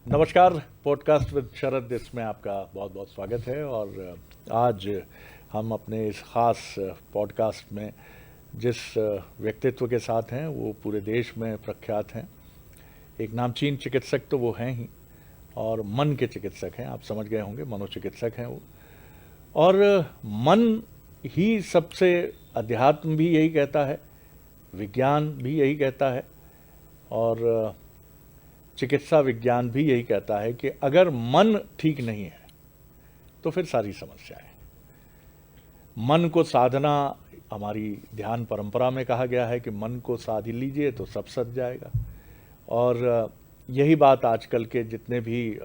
नमस्कार। Podcast with शरद इसमें आपका बहुत बहुत स्वागत है। और आज हम अपने इस ख़ास पॉडकास्ट में जिस व्यक्तित्व के साथ हैं वो पूरे देश में प्रख्यात हैं। एक नामचीन चिकित्सक तो वो हैं ही, और मन के चिकित्सक हैं। आप समझ गए होंगे, मनोचिकित्सक हैं वो। और मन ही सबसे, अध्यात्म भी यही कहता है, विज्ञान भी यही कहता है, और चिकित्सा विज्ञान भी यही कहता है कि अगर मन ठीक नहीं है तो फिर सारी समस्याएं। मन को साधना, हमारी ध्यान परंपरा में कहा गया है कि मन को साध लीजिए तो सब सज जाएगा। और यही बात आजकल के जितने भी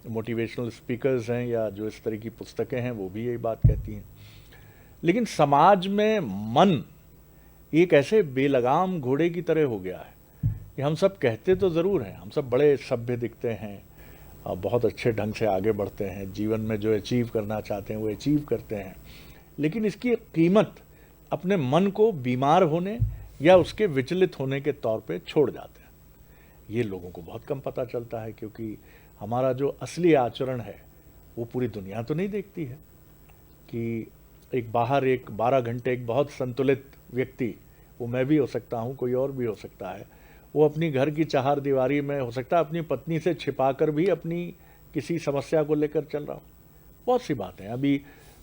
मोटिवेशनल स्पीकर्स हैं या जो इस तरह की पुस्तकें हैं वो भी यही बात कहती हैं। लेकिन समाज में मन एक ऐसे बेलगाम घोड़े की तरह हो गया है कि हम सब कहते तो ज़रूर हैं, हम सब बड़े सभ्य दिखते हैं, बहुत अच्छे ढंग से आगे बढ़ते हैं, जीवन में जो अचीव करना चाहते हैं वो अचीव करते हैं, लेकिन इसकी कीमत अपने मन को बीमार होने या उसके विचलित होने के तौर पे छोड़ जाते हैं। ये लोगों को बहुत कम पता चलता है, क्योंकि हमारा जो असली आचरण है वो पूरी दुनिया तो नहीं देखती है कि एक बाहर एक 12 घंटे एक बहुत संतुलित व्यक्ति, वो मैं भी हो सकता हूँ, कोई और भी हो सकता है, वो अपनी घर की चार दीवारी में हो सकता है अपनी पत्नी से छिपाकर भी अपनी किसी समस्या को लेकर चल रहा हो। बहुत सी बातें। अभी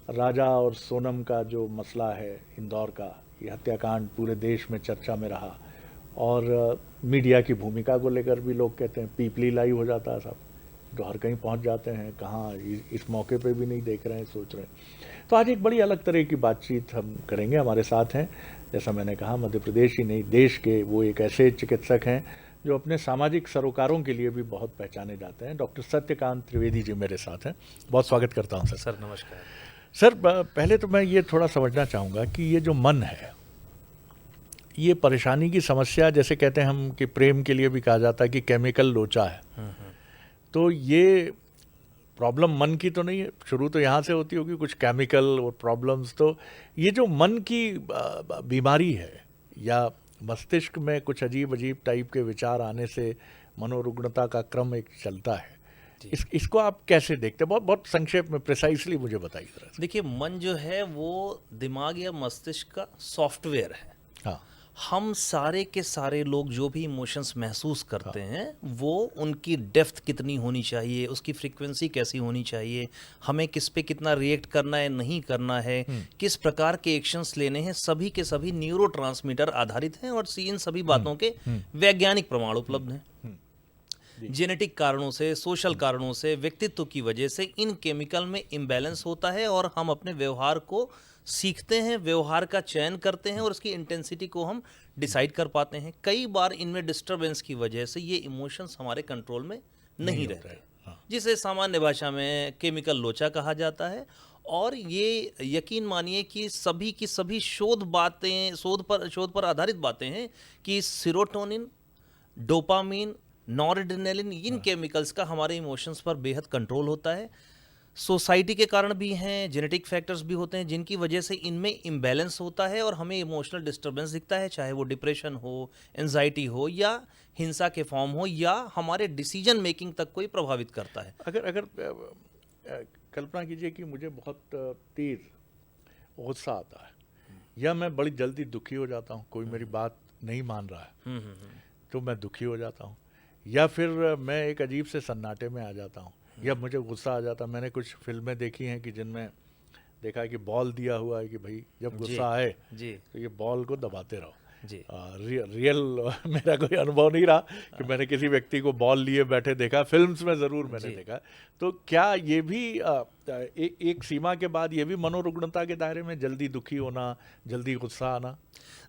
राजा और सोनम का जो मसला है, इंदौर का ये हत्याकांड पूरे देश में चर्चा में रहा, और मीडिया की भूमिका को लेकर भी लोग कहते हैं पीपली लाइव हो जाता है सब, तो हर कहीं पहुंच जाते हैं, कहाँ इस मौके पे भी नहीं देख रहे हैं, सोच रहे हैं। तो आज एक बड़ी अलग तरह की बातचीत हम करेंगे। हमारे साथ हैं, जैसा मैंने कहा, मध्य प्रदेश ही नहीं देश के वो एक ऐसे चिकित्सक हैं जो अपने सामाजिक सरोकारों के लिए भी बहुत पहचाने जाते हैं। डॉक्टर सत्यकांत त्रिवेदी जी मेरे साथ हैं। बहुत स्वागत करता हूं सर। सर नमस्कार। सर, पहले तो मैं ये थोड़ा समझना चाहूँगा कि ये जो मन है, ये परेशानी की समस्या, जैसे कहते हैं हम कि प्रेम के लिए भी कहा जाता है कि केमिकल लोचा है, तो ये प्रॉब्लम मन की तो नहीं है, शुरू तो यहाँ से होती होगी, कुछ केमिकल और प्रॉब्लम्स। तो ये जो मन की बीमारी है या मस्तिष्क में कुछ अजीब अजीब टाइप के विचार आने से मनोरुग्णता का क्रम एक चलता है, इसको आप कैसे देखते हैं? बहुत बहुत संक्षेप में, प्रिसाइसली मुझे बताइए जरा सा। देखिए, मन जो है वो दिमाग या मस्तिष्क का सॉफ्टवेयर है। हाँ। हम सारे के सारे लोग जो भी इमोशंस महसूस करते हैं, वो उनकी डेप्थ कितनी होनी चाहिए, उसकी फ्रीक्वेंसी कैसी होनी चाहिए, हमें किस पे कितना रिएक्ट करना है, नहीं करना है, किस प्रकार के एक्शंस लेने हैं, सभी के सभी न्यूरोट्रांसमीटर आधारित हैं। और इन सभी बातों के वैज्ञानिक प्रमाण उपलब्ध हैं। जेनेटिक कारणों से, सोशल कारणों से, व्यक्तित्व की वजह से इन केमिकल में इम्बैलेंस होता है, और हम अपने व्यवहार को सीखते हैं, व्यवहार का चयन करते हैं, और उसकी इंटेंसिटी को हम डिसाइड कर पाते हैं। कई बार इनमें डिस्टरबेंस की वजह से ये इमोशंस हमारे कंट्रोल में नहीं रहते, जिसे सामान्य भाषा में केमिकल लोचा कहा जाता है। और ये यकीन मानिए कि सभी की सभी शोध पर आधारित बातें हैं कि सीरोटोनिन, डोपामीन, नॉरएड्रेनालिन, इन केमिकल्स का हमारे इमोशंस पर बेहद कंट्रोल होता है। सोसाइटी के कारण भी हैं, जेनेटिक फैक्टर्स भी होते हैं, जिनकी वजह से इनमें इम्बैलेंस होता है और हमें इमोशनल डिस्टर्बेंस दिखता है, चाहे वो डिप्रेशन हो, एंजाइटी हो, या हिंसा के फॉर्म हो, या हमारे डिसीजन मेकिंग तक कोई प्रभावित करता है। अगर अगर कल्पना कीजिए कि मुझे बहुत तेज गुस्सा आता है, या मैं बड़ी जल्दी दुखी हो जाता हूँ, कोई मेरी बात नहीं मान रहा है तो मैं दुखी हो जाता हूँ, या फिर मैं एक अजीब से सन्नाटे में आ जाता हूँ, या मुझे गुस्सा आ जाता है। मैंने कुछ फिल्में देखी हैं कि जिनमें देखा है कि बॉल दिया हुआ है कि भाई जब गुस्सा आए तो ये बॉल को दबाते रहो जी। रियल मेरा कोई अनुभव नहीं रहा कि मैंने किसी व्यक्ति को बॉल लिए बैठे देखा, फिल्म्स में ज़रूर मैंने देखा। तो क्या ये भी एक सीमा के बाद ये भी मनोरुग्णता के दायरे में, जल्दी दुखी होना, जल्दी गुस्सा आना?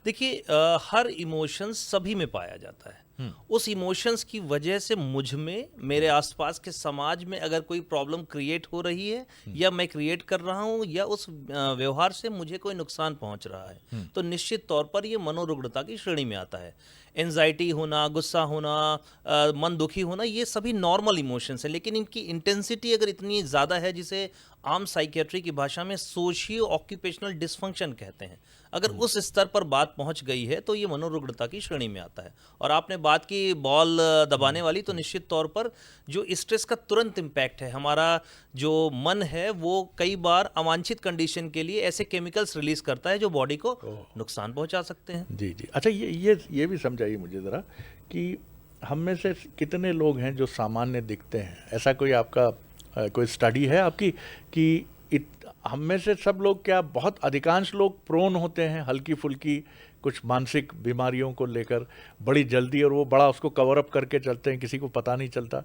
देखिए, हर इमोशंस सभी में पाया जाता है। उस इमोशंस की वजह से मुझ में, मेरे आसपास के समाज में अगर कोई प्रॉब्लम क्रिएट हो रही है, या मैं क्रिएट कर रहा हूँ, या उस व्यवहार से मुझे कोई नुकसान पहुंच रहा है, तो निश्चित तौर पर ये मनोरुग्णता की श्रेणी में आता है। एंजाइटी होना, गुस्सा होना, मन दुखी होना, ये सभी नॉर्मल इमोशंस हैं, लेकिन इनकी इंटेंसिटी अगर इतनी ज़्यादा है, जिसे आम साइकियाट्री की भाषा में सोशियो ऑक्यूपेशनल डिसफंक्शन कहते हैं, अगर उस स्तर पर बात पहुंच गई है तो ये मनोरुग्णता की श्रेणी में आता है। और आपने बात की बॉल दबाने वाली, तो निश्चित तौर पर जो स्ट्रेस का तुरंत इम्पैक्ट है, हमारा जो मन है वो कई बार अवांछित कंडीशन के लिए ऐसे केमिकल्स रिलीज करता है जो बॉडी को नुकसान पहुंचा सकते हैं। जी जी। अच्छा, ये भी समझाइए मुझे ज़रा कि हम में से कितने लोग हैं जो सामान्य दिखते हैं? ऐसा कोई आपका कोई स्टडी है आपकी कि हम में से सब लोग, क्या बहुत अधिकांश लोग प्रोन होते हैं हल्की फुल्की कुछ मानसिक बीमारियों को लेकर बड़ी जल्दी, और वो बड़ा उसको कवर अप करके चलते हैं, किसी को पता नहीं चलता?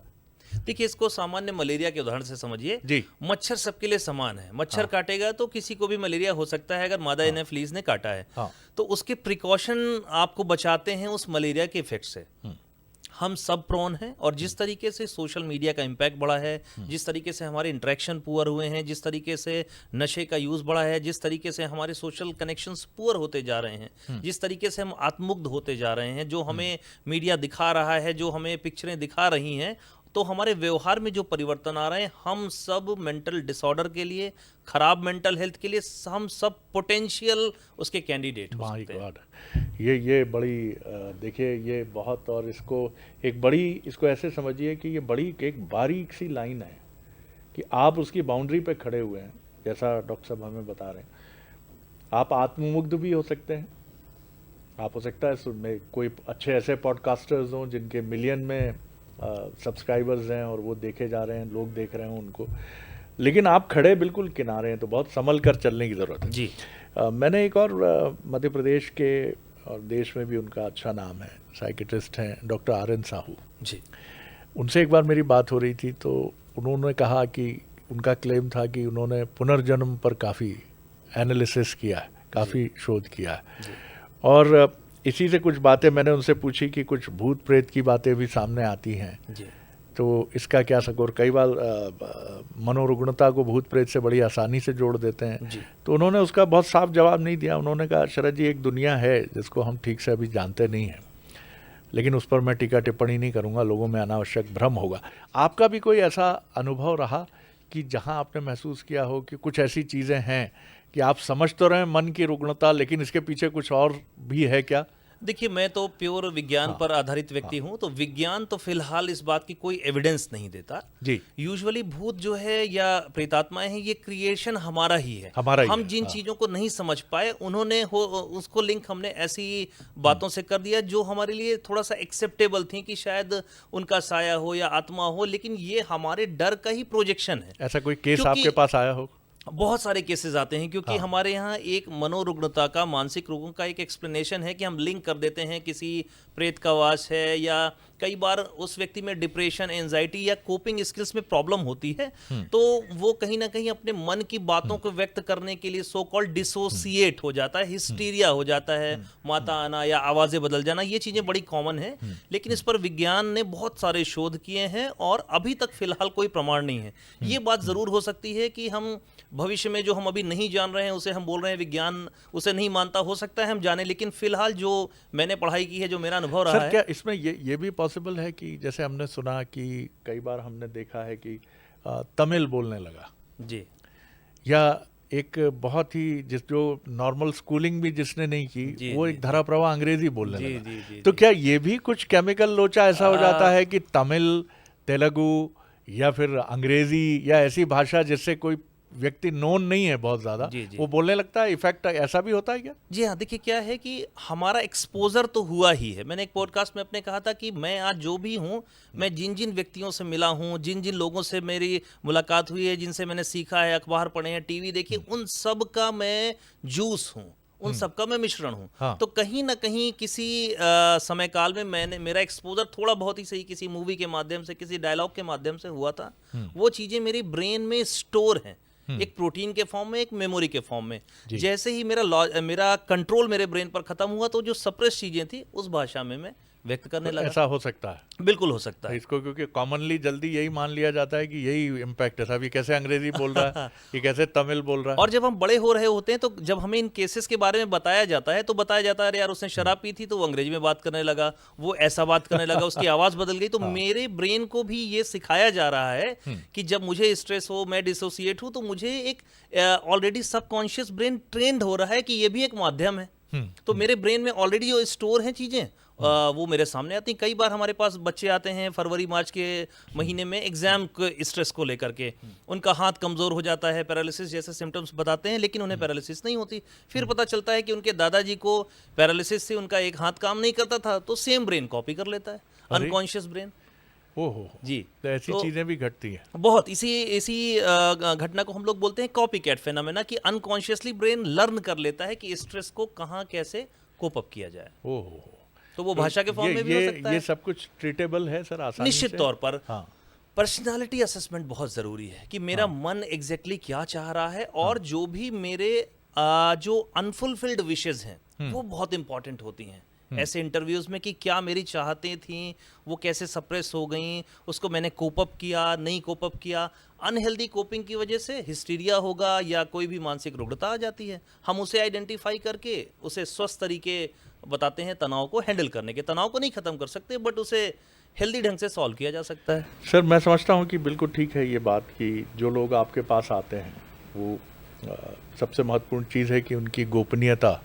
देखिए, इसको सामान्य मलेरिया के उदाहरण से समझिए। जी। मच्छर सबके लिए समान है। मच्छर काटेगा तो किसी को भी मलेरिया हो सकता है अगर मादा एनाफिलीज ने काटा है। तो उसके प्रिकॉशन आपको बचाते हैं उस मलेरिया के इफेक्ट से। हम सब प्रोन हैं, और जिस तरीके से सोशल मीडिया का इम्पैक्ट बढ़ा है, जिस तरीके से हमारे इंटरेक्शन पुअर हुए हैं, जिस तरीके से नशे का यूज़ बढ़ा है, जिस तरीके से हमारे सोशल कनेक्शंस पुअर होते जा रहे हैं, जिस तरीके से हम आत्ममुग्ध होते जा रहे हैं, जो हमें मीडिया दिखा रहा है, जो हमें पिक्चरें दिखा रही हैं, तो हमारे व्यवहार में जो परिवर्तन आ रहे हैं, हम सब मेंटल डिसऑर्डर के लिए, खराब मेंटल हेल्थ के लिए, हम सब पोटेंशियल उसके कैंडिडेट हो सकते हैं। ये बड़ी देखिए, ये बहुत, और इसको ऐसे समझिए कि ये बड़ी एक बारीक सी लाइन है कि आप उसकी बाउंड्री पे खड़े हुए हैं, जैसा डॉक्टर साहब हमें बता रहे हैं। आप आत्ममुग्ध भी हो सकते हैं। आप हो सकता है कोई अच्छे ऐसे पॉडकास्टर्स हों जिनके मिलियन में सब्सक्राइबर्स हैं और वो देखे जा रहे हैं, लोग देख रहे हैं उनको, लेकिन आप खड़े बिल्कुल किनारे हैं, तो बहुत संभल कर चलने की ज़रूरत है। जी। मैंने एक और मध्य प्रदेश के, और देश में भी उनका अच्छा नाम है, साइकियाट्रिस्ट हैं डॉक्टर RN साहू जी। उनसे एक बार मेरी बात हो रही थी, तो उन्होंने कहा कि उनका क्लेम था कि उन्होंने पुनर्जन्म पर काफ़ी एनालिसिस किया है, काफ़ी शोध किया है, और इसी से कुछ बातें मैंने उनसे पूछी कि कुछ भूत प्रेत की बातें भी सामने आती हैं जी। तो इसका क्या सकोर, कई बार मनोरुग्णता को भूत प्रेत से बड़ी आसानी से जोड़ देते हैं जी। तो उन्होंने उसका बहुत साफ जवाब नहीं दिया। उन्होंने कहा, शरद जी, एक दुनिया है जिसको हम ठीक से अभी जानते नहीं हैं, लेकिन उस पर मैं टीका टिप्पणी नहीं करूंगा, लोगों में अनावश्यक भ्रम होगा। आपका भी कोई ऐसा अनुभव रहा कि जहां आपने महसूस किया हो कि कुछ ऐसी चीज़ें हैं कि आप समझ तो रहे हैं मन की रुग्णता, लेकिन इसके पीछे कुछ और भी है क्या? देखिए, मैं तो प्योर विज्ञान पर आधारित व्यक्ति हूं, तो विज्ञान तो फिलहाल इस बात की कोई एविडेंस नहीं देता जी। यूजुअली भूत जो है या प्रेतात्माएं हैं, ये क्रिएशन हमारा ही है। हम जिन चीजों को नहीं समझ पाए, उन्होंने उसको लिंक हमने ऐसी बातों से कर दिया जो हमारे लिए थोड़ा सा एक्सेप्टेबल थी, कि शायद उनका साया हो या आत्मा हो, लेकिन ये हमारे डर का ही प्रोजेक्शन है। ऐसा कोई केस आपके पास आया हो? बहुत सारे केसेस आते हैं, क्योंकि हमारे यहाँ एक मनोरुग्णता का, मानसिक रोगों का एक एक्सप्लेनेशन है कि हम लिंक कर देते हैं किसी प्रेत का वास है, या कई बार उस व्यक्ति में डिप्रेशन, एंजाइटी या कोपिंग स्किल्स में प्रॉब्लम होती है, तो वो कहीं ना कहीं अपने मन की बातों को व्यक्त करने के लिए सो कॉल्ड डिसोसिएट हो जाता है, हिस्टीरिया हो जाता है, माता आना या आवाज़ें बदल जाना, ये चीज़ें बड़ी कॉमन है। लेकिन इस पर विज्ञान ने बहुत सारे शोध किए हैं और अभी तक फिलहाल कोई प्रमाण नहीं है। ये बात ज़रूर हो सकती है कि हम भविष्य में जो हम अभी नहीं जान रहे हैं, उसे हम बोल रहे हैं विज्ञान उसे नहीं मानता, हो सकता है हम जाने, लेकिन फिलहाल जो मैंने पढ़ाई की है, जो मेरा अनुभव रहा है। क्या इसमें ये भी पॉसिबल है कि जैसे हमने सुना कि कई बार हमने देखा है कि तमिल बोलने लगा जी, या एक बहुत ही जो नॉर्मल स्कूलिंग भी जिसने नहीं की, वो एक धारा प्रवाह अंग्रेजी बोलने लगा। तो क्या ये भी कुछ केमिकल लोचा ऐसा हो जाता है कि तमिल, तेलुगु या फिर अंग्रेजी या ऐसी भाषा जिससे कोई व्यक्ति नोन नहीं है बहुत ज्यादा, वो बोलने लगता है? इफेक्ट ऐसा भी होता है क्या? जी हाँ, देखिए क्या है कि हमारा एक्सपोजर तो हुआ ही है। मैंने एक पॉडकास्ट में अपने कहा था कि मैं आज जो भी हूँ, मैं जिन जिन व्यक्तियों से मिला हूँ, जिन जिन लोगों से मेरी मुलाकात हुई है, जिनसे मैंने सीखा है, अखबार पढ़े हैं, टीवी देखी, उन सब का मैं जूस हूँ, उन सबका मैं मिश्रण हूँ। हाँ। तो कहीं ना कहीं किसी समय काल में मेरा एक्सपोजर थोड़ा बहुत ही सही किसी मूवी के माध्यम से, किसी डायलॉग के माध्यम से हुआ था। वो चीजें मेरी ब्रेन में स्टोर हैं, एक प्रोटीन के फॉर्म में, एक मेमोरी के फॉर्म में। जैसे ही मेरा कंट्रोल मेरे ब्रेन पर खत्म हुआ, तो जो सप्रेस चीजें थी उस भाषा में मैं व्यक्त करने लगा। ऐसा हो सकता है बिल्कुल हो सकता है। इसको, क्योंकि कॉमनली जल्दी यही मान लिया जाता है कि यही इम्पैक्ट है, साहब ये कैसे अंग्रेजी बोल रहा है, ये कैसे तमिल बोल रहा है। और जब हम बड़े हो रहे होते हैं तो जब हमें इन केसेस के बारे में बताया जाता है तो बताया जाता है अरे यार उसने शराब पी थी तो वो अंग्रेजी में बात करने लगा, वो ऐसा बात करने लगा, उसकी आवाज बदल गई। तो मेरे ब्रेन को भी ये सिखाया जा रहा है कि जब मुझे स्ट्रेस हो, मैं डिसोसिएट हूं, तो मुझे एक ऑलरेडी सबकॉन्शियस ब्रेन ट्रेंड हो रहा है कि ये भी एक माध्यम है। तो मेरे ब्रेन में ऑलरेडी जो स्टोर हैं चीजें वो मेरे सामने आती हैं। कई बार हमारे पास बच्चे आते हैं फरवरी मार्च के महीने में एग्जाम के स्ट्रेस को लेकर के, उनका हाथ कमजोर हो जाता है, पैरालिसिस जैसे सिम्टम्स बताते हैं, लेकिन उन्हें पैरालिसिस नहीं होती। फिर पता चलता है कि उनके दादाजी को पैरालिसिस से उनका एक हाथ काम नहीं करता था, तो सेम ब्रेन कॉपी कर लेता है, अनकॉन्शियस ब्रेन। ओहो जी, तो ऐसी तो चीजें भी घटती हैं। बहुत इसी घटना को हम लोग बोलते हैं कॉपी कैट फेनोमेना, कि अनकॉन्शियसली ब्रेन लर्न कर लेता है कि स्ट्रेस को कहाँ कैसे कोप अप किया जाए। ओहो तो वो भाषा के फॉर्म में भी हो सकता है। ये सब कुछ ट्रीटेबल है सर आसानी निश्चित से? तौर पर हाँ पर्सनालिटी असेसमेंट बहुत जरूरी है कि मेरा मन एग्जैक्टली क्या चाह रहा है, और जो भी मेरे जो अनफुलफिल्ड विशेस हैं वो बहुत इंपॉर्टेंट होती हैं ऐसे इंटरव्यूज में, कि क्या मेरी चाहतें थी वो कैसे सप्रेस हो गई, उसको मैंने कोप अप किया, नहीं कोप अप किया। अनहेल्दी कोपिंग की वजह से हिस्टीरिया होगा या कोई भी मानसिक रुग्णता आ जाती है। हम उसे आइडेंटिफाई करके उसे स्वस्थ तरीके बताते हैं तनाव को हैंडल करने के। तनाव को नहीं खत्म कर सकते, बट उसे हेल्दी ढंग से सॉल्व किया जा सकता है। सर मैं समझता हूँ कि बिल्कुल ठीक है ये बात कि जो लोग आपके पास आते हैं वो सबसे महत्वपूर्ण चीज़ है कि उनकी गोपनीयता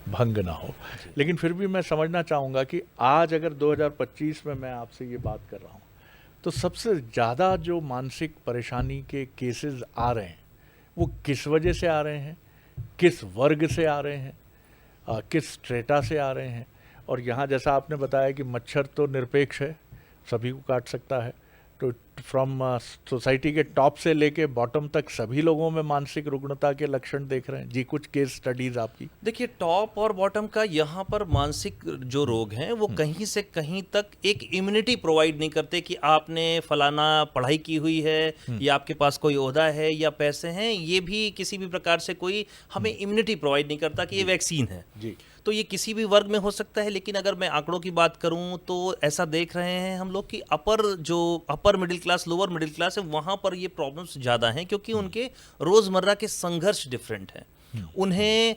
भंग ना हो। लेकिन फिर भी मैं समझना चाहूँगा कि आज अगर 2025 में मैं आपसे ये बात कर रहा हूँ तो सबसे ज़्यादा जो मानसिक परेशानी के केसेस आ रहे हैं वो किस वजह से आ रहे हैं, किस वर्ग से आ रहे हैं, किस स्ट्रेटा से आ रहे हैं। और यहाँ जैसा आपने बताया कि मच्छर तो निरपेक्ष है, सभी को काट सकता है, तो फ्रॉम सोसाइटी के टॉप से लेके बॉटम तक सभी लोगों में मानसिक रुग्णता के लक्षण देख रहे हैं जी। कुछ केस स्टडीज आपकी देखिए, टॉप और बॉटम का यहाँ पर मानसिक जो रोग हैं वो कहीं से कहीं तक एक इम्यूनिटी प्रोवाइड नहीं करते कि आपने फलाना पढ़ाई की हुई है या आपके पास कोई ओहदा है या पैसे हैं। ये भी किसी भी प्रकार से कोई हमें इम्यूनिटी प्रोवाइड नहीं करता कि ये वैक्सीन है जी। तो ये किसी भी वर्ग में हो सकता है। लेकिन अगर मैं आंकड़ों की बात करूं तो ऐसा देख रहे हैं हम लोग कि upper middle class, lower middle class है, वहां पर ये प्रॉब्लम्स ज़्यादा हैं, क्योंकि उनके रोज़मर्रा के संघर्ष डिफरेंट हैं। उन्हें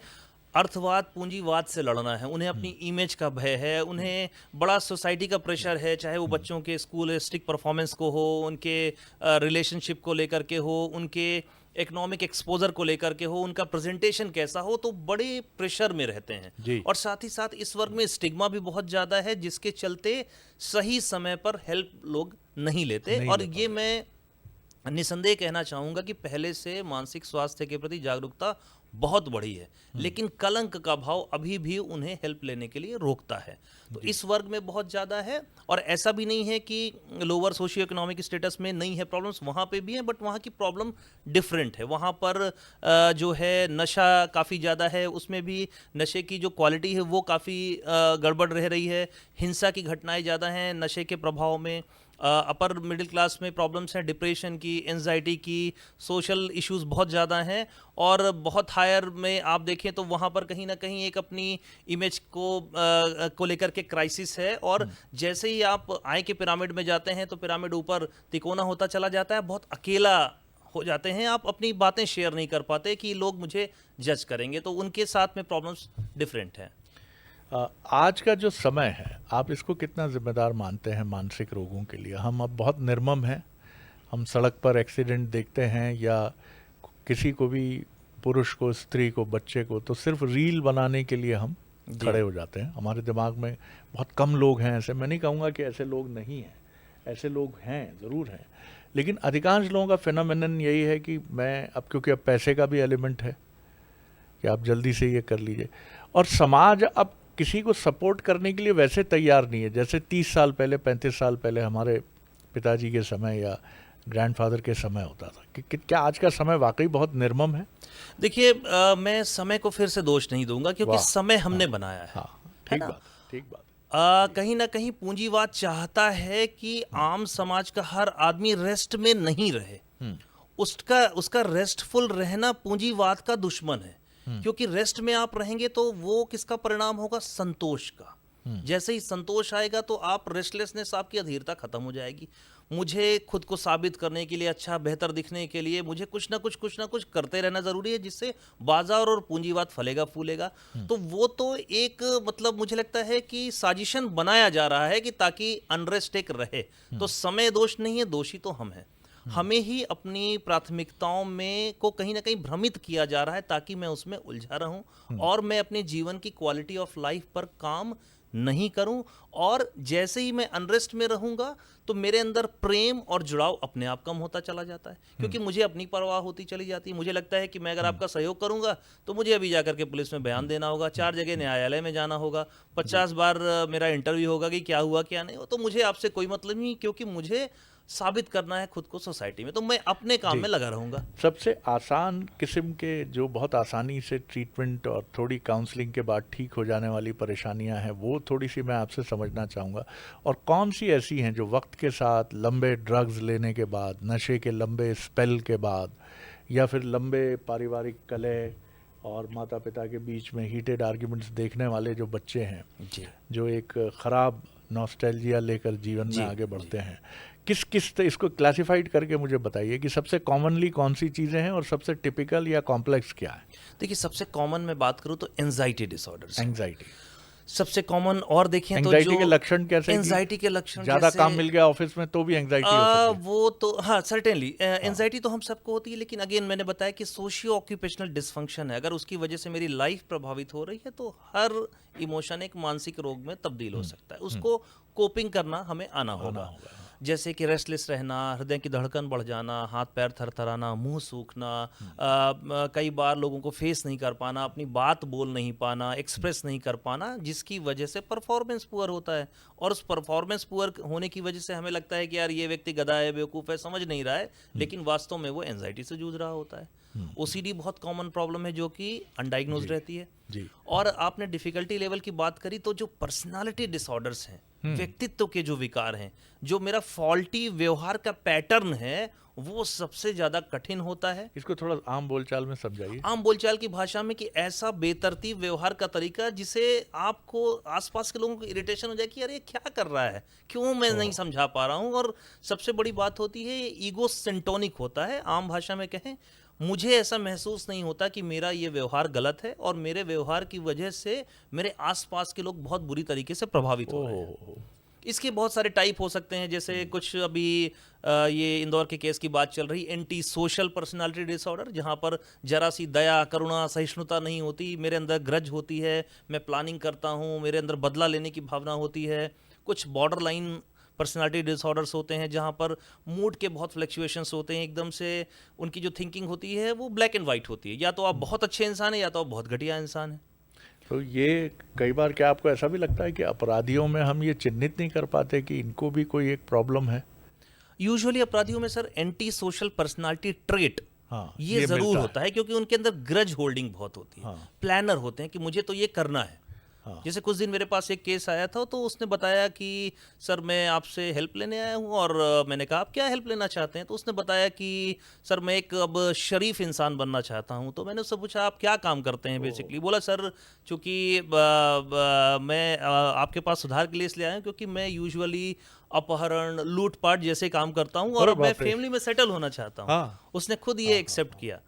अर्थवाद, पूंजीवाद से लड़ना है, उन्हें अपनी इमेज का भय है, उन्हें बड़ा सोसाइटी का प्रेशर है, चाहे वो बच्चों के स्कूलिस्टिक परफॉर्मेंस को हो, उनके रिलेशनशिप को लेकर के हो, उनके इकोनॉमिक एक्सपोजर को लेकर के हो, उनका प्रेजेंटेशन कैसा हो, तो बड़े प्रेशर में रहते हैं। और साथ ही साथ इस वर्ग में स्टिग्मा भी बहुत ज़्यादा है, जिसके चलते सही समय पर हेल्प लोग नहीं लेते। और ये मैं निसंदेह कहना चाहूँगा कि पहले से मानसिक स्वास्थ्य के प्रति जागरूकता बहुत बढ़ी है, लेकिन कलंक का भाव अभी भी उन्हें हेल्प लेने के लिए रोकता है। तो इस वर्ग में बहुत ज़्यादा है। और ऐसा भी नहीं है कि लोअर सोशियो इकोनॉमिक स्टेटस में नहीं है प्रॉब्लम्स, वहाँ पे भी हैं, बट वहाँ की प्रॉब्लम डिफरेंट है। वहाँ पर जो है नशा काफ़ी ज़्यादा है, उसमें भी नशे की जो क्वालिटी है वो काफ़ी गड़बड़ रह रही है। हिंसा की घटनाएं ज़्यादा हैं नशे के प्रभाव में। अपर मिडिल क्लास में प्रॉब्लम्स हैं डिप्रेशन की, एंजाइटी की, सोशल इश्यूज बहुत ज़्यादा हैं। और बहुत हायर में आप देखें तो वहाँ पर कहीं ना कहीं एक अपनी इमेज को लेकर के क्राइसिस है। और जैसे ही आप आय के पिरामिड में जाते हैं तो पिरामिड ऊपर तिकोना होता चला जाता है, बहुत अकेला हो जाते हैं, आप अपनी बातें शेयर नहीं कर पाते कि लोग मुझे जज करेंगे। तो उनके साथ में प्रॉब्लम्स डिफरेंट हैं। आज का जो समय है आप इसको कितना जिम्मेदार मानते हैं मानसिक रोगों के लिए? हम अब बहुत निर्मम हैं, हम सड़क पर एक्सीडेंट देखते हैं या किसी को भी, पुरुष को, स्त्री को, बच्चे को, तो सिर्फ रील बनाने के लिए हम खड़े हो जाते हैं। हमारे दिमाग में बहुत कम लोग हैं ऐसे, मैं नहीं कहूँगा कि ऐसे लोग नहीं हैं, ऐसे लोग हैं, ज़रूर हैं, लेकिन अधिकांश लोगों का फिनोमेनन यही है कि मैं अब, क्योंकि अब पैसे का भी एलिमेंट है कि आप जल्दी से ये कर लीजिए, और समाज अब किसी को सपोर्ट करने के लिए वैसे तैयार नहीं है जैसे 30 साल पहले, 35 साल पहले हमारे पिताजी के समय या ग्रैंडफादर के समय होता था। कि क्या आज का समय वाकई बहुत निर्मम है? देखिए, मैं समय को फिर से दोष नहीं दूंगा, क्योंकि समय हमने बनाया है। ठीक बात, ठीक बात। कहीं ना कहीं पूंजीवाद चाहता है कि आम समाज का हर आदमी रेस्ट में नहीं रहे। उसका रेस्टफुल रहना पूंजीवाद का दुश्मन है, क्योंकि रेस्ट में आप रहेंगे तो वो किसका परिणाम होगा? संतोष का। जैसे ही संतोष आएगा तो आप रेस्टलेसनेस, आपकी अधीरता खत्म हो जाएगी। मुझे खुद को साबित करने के लिए, अच्छा बेहतर दिखने के लिए मुझे कुछ ना कुछ करते रहना जरूरी है, जिससे बाजार और पूंजीवाद फलेगा फूलेगा। तो वो तो एक मतलब मुझे लगता है कि साजिशन बनाया जा रहा है कि ताकि अनरेस्ट एक रहे। तो समय दोष नहीं है, दोषी तो हम हैं। हमें ही अपनी प्राथमिकताओं में को कहीं ना कहीं भ्रमित किया जा रहा है ताकि मैं उसमें उलझा रहूं और मैं अपने जीवन की क्वालिटी ऑफ लाइफ पर काम नहीं करूं। और जैसे ही मैं अनरेस्ट में रहूंगा तो मेरे अंदर प्रेम और जुड़ाव अपने आप कम होता चला जाता है, क्योंकि मुझे अपनी परवाह होती चली जाती है। मुझे लगता है कि मैं अगर आपका सहयोग करूंगा तो मुझे अभी जाकर के पुलिस में बयान देना होगा, 4 जगह न्यायालय में जाना होगा, 50 बार मेरा इंटरव्यू होगा कि क्या हुआ क्या नहीं हो। तो मुझे आपसे कोई मतलब नहीं, क्योंकि मुझे साबित करना है खुद को सोसाइटी में, तो मैं अपने काम में लगा रहूंगा। सबसे आसान किस्म के जो बहुत आसानी से ट्रीटमेंट और थोड़ी काउंसलिंग के बाद ठीक हो जाने वाली परेशानियां हैं, वो थोड़ी सी मैं आपसे समझना चाहूँगा। और कौन सी ऐसी हैं जो वक्त के साथ लंबे ड्रग्स लेने के बाद, नशे के लंबे स्पेल के बाद, या फिर लंबे पारिवारिक कलह और माता पिता के बीच में हीटेड आर्ग्यूमेंट्स देखने वाले जो बच्चे हैं, जो एक ख़राब नॉस्टैल्जिया लेकर जीवन में आगे बढ़ते हैं, किस इसको क्लासिफाइड करके मुझे बताइए कि सबसे कॉमनली कौन सी चीज़ें हैं और सबसे टिपिकल या कॉम्प्लेक्स क्या है? देखिए, सबसे कॉमन मैं बात करूं तो एंजाइटी डिसऑर्डर्स, एंजाइटी सबसे कॉमन। और देखें तो एंजाइटी जो के लक्षण कैसे? एंजाइटी के लक्षण ज्यादा जैसे काम मिल गया ऑफिस में तो भी एंजाइटी हो सकती है। वो तो हाँ, सर्टेनली एंजाइटी तो हम सबको होती है, लेकिन अगेन मैंने बताया कि सोशियो ऑक्यूपेशनल डिसफंक्शन है। अगर उसकी वजह से मेरी लाइफ प्रभावित हो रही है तो हर इमोशन एक मानसिक रोग में तब्दील हो सकता है। उसको कोपिंग करना हमें आना होगा। जैसे कि रेस्टलेस रहना, हृदय की धड़कन बढ़ जाना, हाथ पैर थरथराना, मुंह सूखना, कई बार लोगों को फेस नहीं कर पाना, अपनी बात बोल नहीं पाना, एक्सप्रेस नहीं कर पाना, जिसकी वजह से परफॉर्मेंस पुअर होता है। और उस परफॉर्मेंस पुअर होने की वजह से हमें लगता है कि यार ये व्यक्ति गधा है, बेवकूफ़ है, समझ नहीं रहा है, लेकिन वास्तव में वो एंजाइटी से जूझ रहा होता है। ओसीडी बहुत कॉमन प्रॉब्लम है जो कि अनडायग्नोज्ड रहती है। और आपने डिफिकल्टी लेवल की बात करी, तो जो पर्सनालिटी डिसऑर्डर्स हैं, व्यक्तित्व के जो विकार हैं, जो मेरा फॉल्टी व्यवहार का पैटर्न है, वो सबसे ज्यादा कठिन होता है। इसको थोड़ा आम बोलचाल में समझाइए। आम बोलचाल की भाषा में कि ऐसा बेतरतीब व्यवहार का तरीका जिसे आपको आसपास के लोगों को इरिटेशन हो जाए कि यार ये क्या कर रहा है, क्यों मैं नहीं समझा पा रहा हूं। और सबसे बड़ी बात होती है, ईगो सेंटोनिक होता है। आम भाषा में कहें, मुझे ऐसा महसूस नहीं होता कि मेरा ये व्यवहार गलत है और मेरे व्यवहार की वजह से मेरे आसपास के लोग बहुत बुरी तरीके से प्रभावित हो रहे हैं। इसके बहुत सारे टाइप हो सकते हैं, जैसे कुछ अभी ये इंदौर के केस की बात चल रही, एंटी सोशल पर्सनालिटी डिसऑर्डर, जहां पर जरा सी दया, करुणा, सहिष्णुता नहीं होती, मेरे अंदर ग्रज होती है, मैं प्लानिंग करता हूं, मेरे अंदर बदला लेने की भावना होती है। कुछ बॉर्डर लाइन पर्सनालिटी डिसऑर्डर्स होते हैं जहां पर मूड के बहुत फ्लक्चुएशंस होते हैं, एकदम से उनकी जो थिंकिंग होती है वो ब्लैक एंड वाइट होती है, या तो आप बहुत अच्छे इंसान हैं या तो आप बहुत घटिया इंसान हैं। तो ये कई बार क्या आपको ऐसा भी लगता है कि अपराधियों में हम ये चिन्हित नहीं कर पाते कि इनको भी कोई एक प्रॉब्लम है? यूजुअली अपराधियों में sir anti social personality trait ये जरूर होता है, क्योंकि उनके अंदर ग्रज होल्डिंग बहुत होती है। प्लानर होते हैं कि मुझे तो ये करना है। जैसे कुछ दिन मेरे पास एक केस आया था, तो उसने बताया कि सर मैं आपसे हेल्प लेने आया हूँ। और मैंने कहा आप क्या हेल्प लेना चाहते हैं? तो उसने बताया कि सर मैं एक अब शरीफ इंसान बनना चाहता हूँ। तो मैंने उससे पूछा आप क्या काम करते हैं बेसिकली? बोला सर चूँकि मैं आपके पास सुधार के लिए इसलिए आया हूँ क्योंकि मैं यूजुअली अपहरण, लूटपाट जैसे काम करता हूँ और मैं फैमिली में सेटल होना चाहता हूँ। उसने खुद ये एक्सेप्ट किया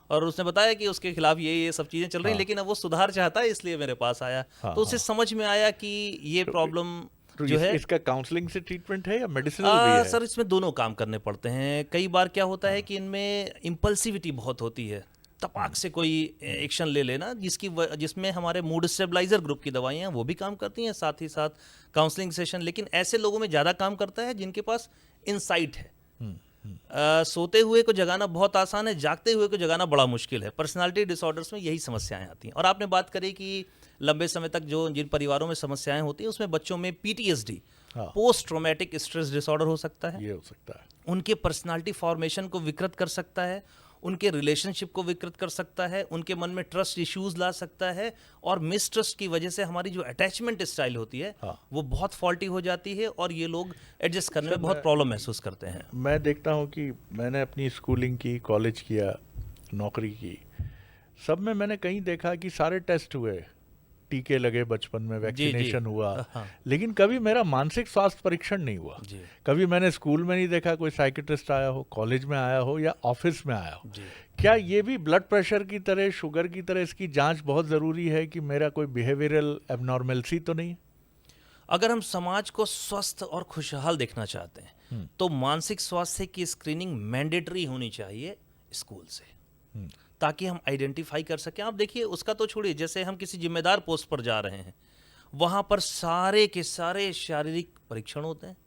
और उसने बताया कि उसके खिलाफ ये सब चीजें चल रही हैं, लेकिन अब वो सुधार चाहता है, इसलिए मेरे पास आया। तो उसे समझ में आया कि ये प्रॉब्लम जो है, इसका काउंसलिंग से ट्रीटमेंट है या मेडिसिनल भी है? सर इसमें दोनों काम करने पड़ते हैं। कई बार क्या होता है कि इनमें इम्पल्सिविटी बहुत होती है, तपाक से कोई एक्शन ले लेना, जिसमें हमारे मूड स्टेबलाइजर ग्रुप की दवाइयाँ वो भी काम करती हैं, साथ ही साथ काउंसलिंग सेशन। लेकिन ऐसे लोगों में ज़्यादा काम करता है जिनके पास इनसाइट है। सोते हुए को जगाना बहुत आसान है, जागते हुए को जगाना बड़ा मुश्किल है। पर्सनालिटी डिसऑर्डर्स में यही समस्याएं आती हैं। और आपने बात करी कि लंबे समय तक जिन परिवारों में समस्याएं होती हैं, उसमें बच्चों में PTSD, post traumatic stress disorder हो सकता है। ये हो सकता है। उनके पर्सनालिटी फॉर्मेशन को विकृत कर सकता है, उनके रिलेशनशिप को विकृत कर सकता है, उनके मन में ट्रस्ट इश्यूज ला सकता है। और मिसट्रस्ट की वजह से हमारी जो अटैचमेंट स्टाइल होती है वो बहुत फॉल्टी हो जाती है और ये लोग एडजस्ट करने में बहुत प्रॉब्लम महसूस करते हैं। मैं देखता हूँ कि मैंने अपनी स्कूलिंग की, कॉलेज किया, नौकरी की, सब में मैंने कहीं देखा कि सारे टेस्ट हुए टीके लगे बचपन में, जी। वैक्सीनेशन हुआ, हाँ। लेकिन कभी मेरा मानसिक स्वास्थ्य परीक्षण नहीं हुआ। जी। कभी मैंने स्कूल में नहीं देखा कोई साइकियाट्रिस्ट आया हो, कॉलेज में आया हो या ऑफिस में आया हो। जी। क्या ये भी ब्लड प्रेशर की तरह, शुगर की तरह इसकी जांच बहुत ज़रूरी है कि मेरा कोई बिहेवियरल एबनॉर्मेलिटी तो नहीं है? अगर हम समाज को स्वस्थ और खुशहाल देखना चाहते हैं तो मानसिक स्वास्थ्य की स्क्रीनिंग मैंडेटरी होनी चाहिए स्कूल से, ताकि हम आइडेंटिफाई कर सकें। आप देखिए, उसका तो छोड़िए, जैसे हम किसी जिम्मेदार पोस्ट पर जा रहे हैं, वहां पर सारे के सारे शारीरिक परीक्षण होते हैं,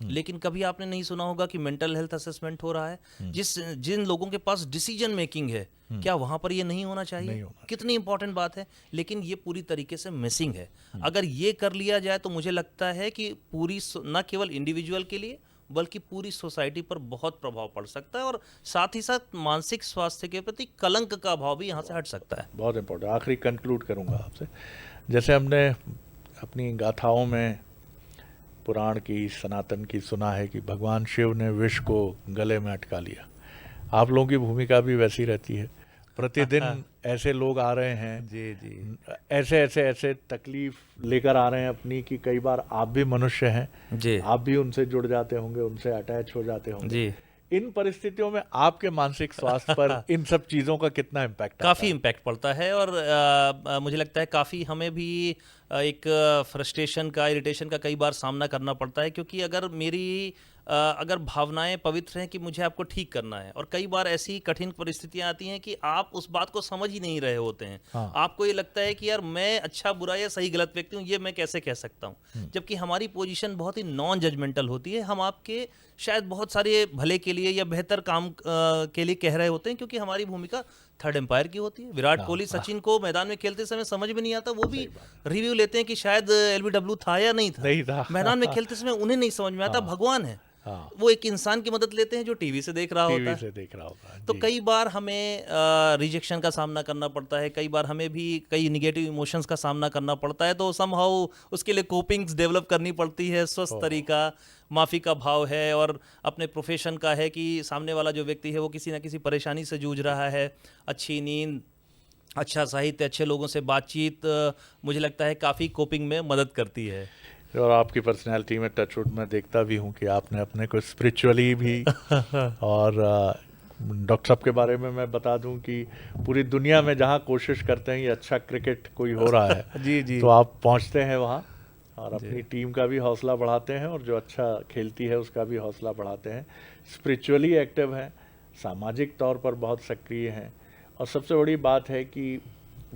लेकिन कभी आपने नहीं सुना होगा कि मेंटल हेल्थ असेसमेंट हो रहा है। जिन लोगों के पास डिसीजन मेकिंग है, क्या वहां पर ये नहीं होना चाहिए? नहीं होना कितनी इंपॉर्टेंट बात है, लेकिन ये पूरी तरीके से मिसिंग है। अगर ये कर लिया जाए तो मुझे लगता है कि पूरी न केवल इंडिविजुअल के लिए बल्कि पूरी सोसाइटी पर बहुत प्रभाव पड़ सकता है, और साथ ही साथ मानसिक स्वास्थ्य के प्रति कलंक का भाव भी यहाँ से हट सकता है। बहुत इम्पोर्टेंट। आखिरी कंक्लूड करूँगा आपसे, जैसे हमने अपनी गाथाओं में पुराण की, सनातन की सुना है कि भगवान शिव ने विष को गले में अटका लिया। आप लोगों की भूमिका भी वैसी रहती है। प्रतिदिन ऐसे लोग आ रहे हैं, जी। ऐसे तकलीफ लेकर आ रहे हैं अपनी, कि कई बार आप भी मनुष्य हैं, जी। आप भी उनसे जुड़ जाते होंगे, उनसे अटैच हो जाते होंगे। जी। इन परिस्थितियों में आपके मानसिक स्वास्थ्य पर इन सब चीज़ों का कितना इम्पैक्ट आता काफ़ी है? इम्पैक्ट पड़ता है, और मुझे लगता है काफ़ी हमें भी एक फ्रस्ट्रेशन का, इरिटेशन का कई बार सामना करना पड़ता है, क्योंकि अगर भावनाएं पवित्र हैं कि मुझे आपको ठीक करना है, और कई बार ऐसी कठिन परिस्थितियां आती हैं कि आप उस बात को समझ ही नहीं रहे होते हैं। हाँ। आपको ये लगता है कि यार मैं अच्छा बुरा या सही गलत व्यक्ति हूँ, ये मैं कैसे कह सकता हूँ, जबकि हमारी पोजीशन बहुत ही नॉन जजमेंटल होती है। हम आपके शायद बहुत सारे भले के लिए या बेहतर काम के लिए कह रहे होते हैं, क्योंकि हमारी भूमिका थर्ड एम्पायर की होती है। विराट कोहली, सचिन को मैदान में खेलते समय समझ में नहीं आता, वो भी रिव्यू लेते हैं कि शायद LBW था या नहीं था। मैदान में खेलते समय उन्हें नहीं समझ में आता, भगवान है। हाँ। वो एक इंसान की मदद लेते हैं जो टीवी से देख रहा होता टीवी है। से देख रहा होता है। तो जी। कई बार हमें रिजेक्शन का सामना करना पड़ता है, कई बार हमें भी कई निगेटिव इमोशंस का सामना करना पड़ता है, तो समहाउ उसके लिए कोपिंग्स डेवलप करनी पड़ती है। स्वस्थ तरीका माफ़ी का भाव है, और अपने प्रोफेशन का है कि सामने वाला जो व्यक्ति है वो किसी ना किसी परेशानी से जूझ रहा है। अच्छी नींद, अच्छा साहित्य, अच्छे लोगों से बातचीत मुझे लगता है काफ़ी कोपिंग में मदद करती है। और आपकी पर्सनैलिटी में टचवुड मैं देखता भी हूँ कि आपने अपने को स्पिरिचुअली भी और डॉक्टर साहब के बारे में मैं बता दूं कि पूरी दुनिया में जहाँ कोशिश करते हैं ये अच्छा क्रिकेट कोई हो रहा है जी। तो आप पहुँचते हैं वहाँ और अपनी टीम का भी हौसला बढ़ाते हैं, और जो अच्छा खेलती है उसका भी हौसला बढ़ाते हैं। स्पिरिचुअली एक्टिव हैं, सामाजिक तौर पर बहुत सक्रिय हैं, और सबसे बड़ी बात है कि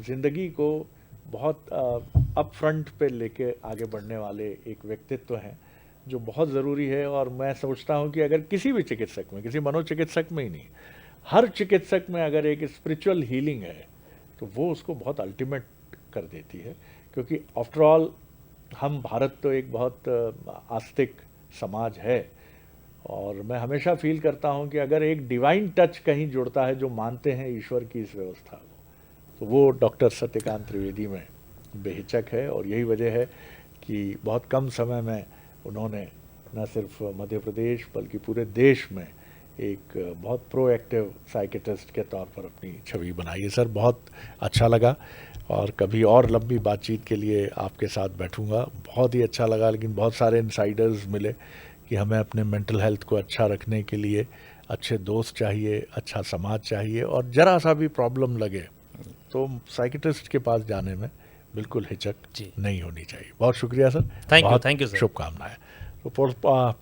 ज़िंदगी को बहुत अप फ्रंट पे लेके आगे बढ़ने वाले एक व्यक्तित्व हैं, जो बहुत ज़रूरी है। और मैं सोचता हूँ कि अगर किसी भी चिकित्सक में, किसी मनोचिकित्सक में ही नहीं, हर चिकित्सक में अगर एक स्पिरिचुअल हीलिंग है तो वो उसको बहुत अल्टीमेट कर देती है। क्योंकि आफ्टर ऑल हम भारत तो एक बहुत आस्तिक समाज है, और मैं हमेशा फील करता हूँ कि अगर एक डिवाइन टच कहीं जुड़ता है, जो मानते हैं ईश्वर की इस व्यवस्था को, तो वो डॉक्टर सत्यकांत त्रिवेदी में बेहिचक है। और यही वजह है कि बहुत कम समय में उन्होंने न सिर्फ मध्य प्रदेश बल्कि पूरे देश में एक बहुत प्रोएक्टिव साइकियाट्रिस्ट के तौर पर अपनी छवि बनाई है। सर, बहुत अच्छा लगा, और कभी और लंबी बातचीत के लिए आपके साथ बैठूंगा। बहुत ही अच्छा लगा, लेकिन बहुत सारे इनसाइडर्स मिले कि हमें अपने मेंटल हेल्थ को अच्छा रखने के लिए अच्छे दोस्त चाहिए, अच्छा समाज चाहिए, और ज़रा सा भी प्रॉब्लम लगे तो साइकियाट्रिस्ट के पास जाने में बिल्कुल हिचक नहीं होनी चाहिए। बहुत शुक्रिया सर, थैंक यू सर, शुभकामनाएं। तो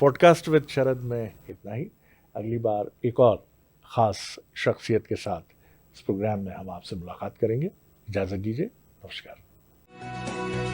पॉडकास्ट विद शरद में इतना ही। अगली बार एक और ख़ास शख्सियत के साथ इस प्रोग्राम में हम आपसे मुलाकात करेंगे। इजाज़त दीजिए, नमस्कार।